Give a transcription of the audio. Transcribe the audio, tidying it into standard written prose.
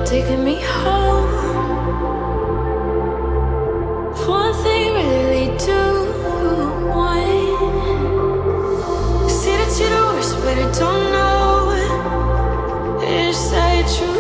taking me home. One thing really lead to one. See that you're the worst, but I don't know. Is that true?